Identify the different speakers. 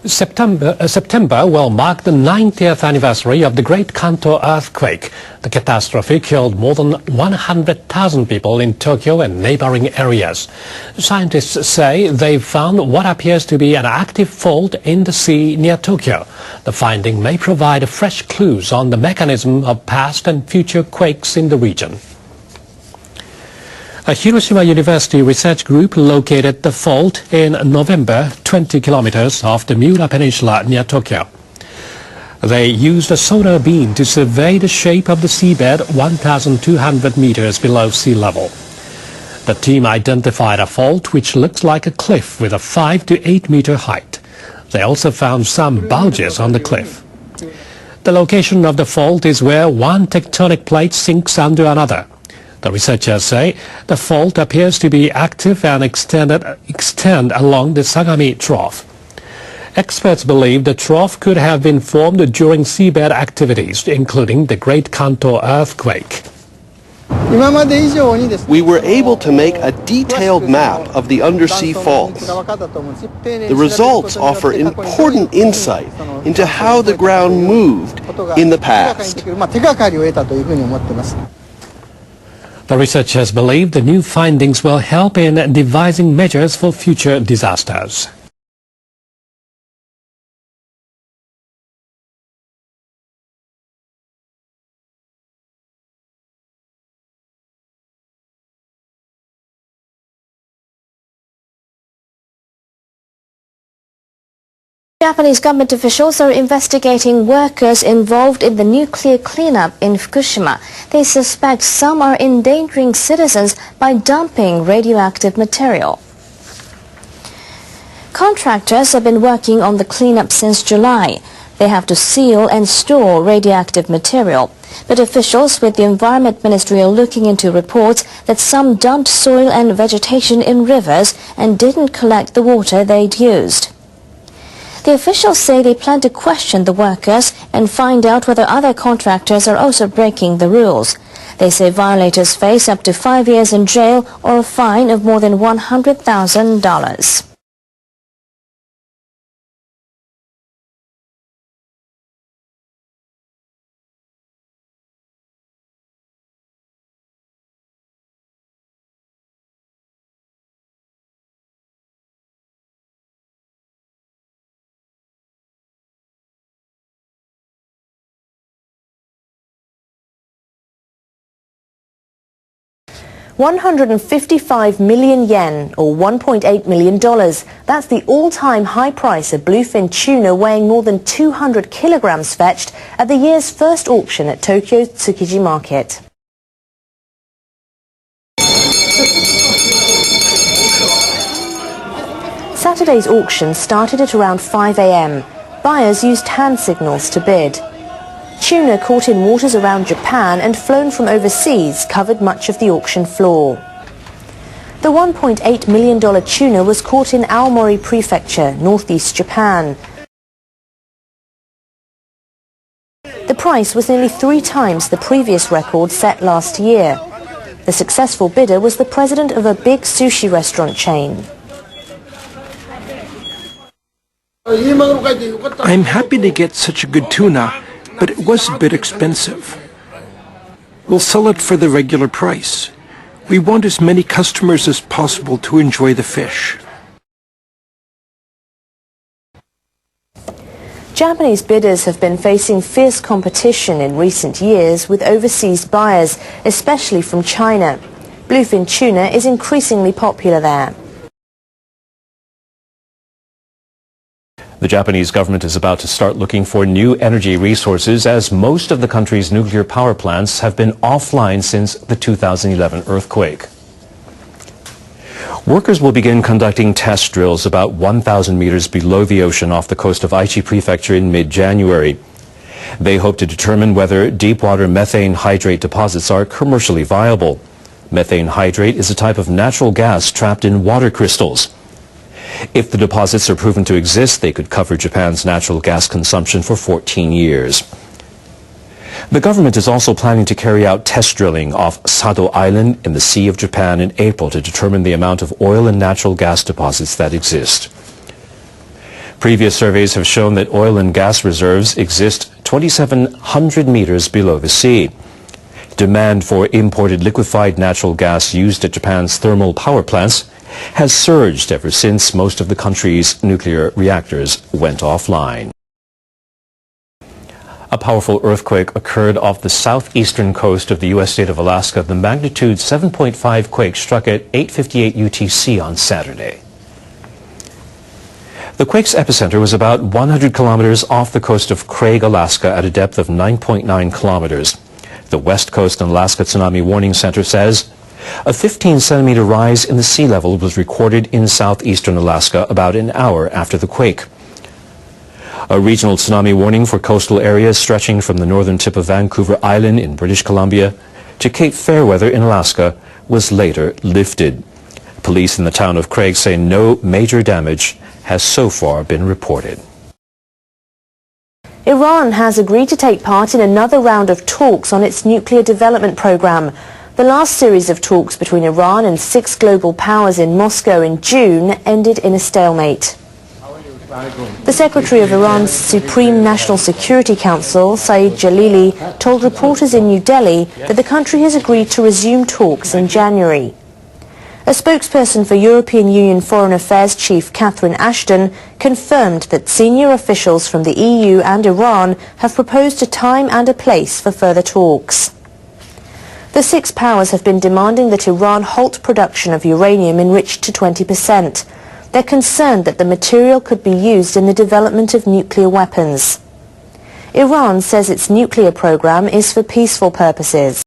Speaker 1: September will mark the 90th anniversary of the Great Kanto earthquake. The catastrophe killed more than 100,000 people in Tokyo and neighboring areas. Scientists say they've found what appears to be an active fault in the sea near Tokyo. The finding may provide fresh clues on the mechanism of past and future quakes in the region. A Hiroshima University research group located the fault in November, 20 kilometers off the Miura Peninsula near Tokyo. They used a sonar beam to survey the shape of the seabed 1,200 meters below sea level. The team identified a fault which looks like a cliff with a 5 to 8 meter height. They also found some bulges on the cliff. The location of the fault is where one tectonic plate sinks under another. The researchers say the fault appears to be active and extend along the Sagami Trough. Experts believe the trough could have been formed during seabed activities, including the Great Kanto earthquake.
Speaker 2: We were able to make a detailed map of the undersea faults. The results offer important insight into how the ground moved in the past.
Speaker 1: The researchers believe the new findings will help in devising measures for future disasters.
Speaker 3: Japanese government officials are investigating workers involved in the nuclear cleanup in Fukushima. They suspect some are endangering citizens by dumping radioactive material. Contractors have been working on the cleanup since July. They have to seal and store radioactive material. But officials with the Environment Ministry are looking into reports that some dumped soil and vegetation in rivers and didn't collect the water they'd used. The officials say they plan to question the workers and find out whether other contractors are also breaking the rules. They say violators face up to 5 years in jail or a fine of more than $100,000.
Speaker 4: $155 million yen, or $1.8 million. That's the all-time high price of bluefin tuna weighing more than 200 kilograms fetched at the year's first auction at Tokyo's Tsukiji market. Saturday's auction started at around 5 a.m. Buyers used hand signals to bid. Tuna caught in waters around Japan and flown from overseas covered much of the auction floor. The $1.8 million tuna was caught in Aomori Prefecture, northeast Japan. The price was nearly 3 times the previous record set last year. The successful bidder was the president of a big sushi restaurant chain.
Speaker 5: I'm happy to get such a good tuna, but it was a bit expensive. We'll sell it for the regular price. We want as many customers as possible to enjoy the fish.
Speaker 4: Japanese bidders have been facing fierce competition in recent years with overseas buyers, especially from China. Bluefin tuna is increasingly popular there.
Speaker 6: The Japanese government is about to start looking for new energy resources as most of the country's nuclear power plants have been offline since the 2011 earthquake. Workers will begin conducting test drills about 1,000 meters below the ocean off the coast of Iitate Prefecture in mid-January. They hope to determine whether deep-water methane hydrate deposits are commercially viable. Methane hydrate is a type of natural gas trapped in water crystals. If the deposits are proven to exist, they could cover Japan's natural gas consumption for 14 years. The government is also planning to carry out test drilling off Sado Island in the Sea of Japan in April to determine the amount of oil and natural gas deposits that exist. Previous surveys have shown that oil and gas reserves exist 2,700 meters below the sea. Demand for imported liquefied natural gas used at Japan's thermal power plants has surged ever since most of the country's nuclear reactors went offline. A powerful earthquake occurred off the southeastern coast of the U.S. state of Alaska. The magnitude 7.5 quake struck at 8:58 UTC on Saturday. The quake's epicenter was about 100 kilometers off the coast of Craig, Alaska, at a depth of 9.9 kilometers. The West Coast and Alaska Tsunami Warning Center says a 15-centimeter rise in the sea level was recorded in southeastern Alaska about an hour after the quake. A regional tsunami warning for coastal areas stretching from the northern tip of Vancouver Island in British Columbia to Cape Fairweather in Alaska was later lifted. Police in the town of Craig say no major damage has so far been reported.
Speaker 4: Iran has agreed to take part in another round of talks on its nuclear development program. The last series of talks between Iran and 6 global powers in Moscow in June ended in a stalemate. The Secretary of Iran's Supreme National Security Council, Saeed Jalili, told reporters in New Delhi that the country has agreed to resume talks in January. A spokesperson for European Union Foreign Affairs Chief Catherine Ashton confirmed that senior officials from the EU and Iran have proposed a time and a place for further talks. The 6 powers have been demanding that Iran halt production of uranium enriched to 20%. They're concerned that the material could be used in the development of nuclear weapons. Iran says its nuclear program is for peaceful purposes.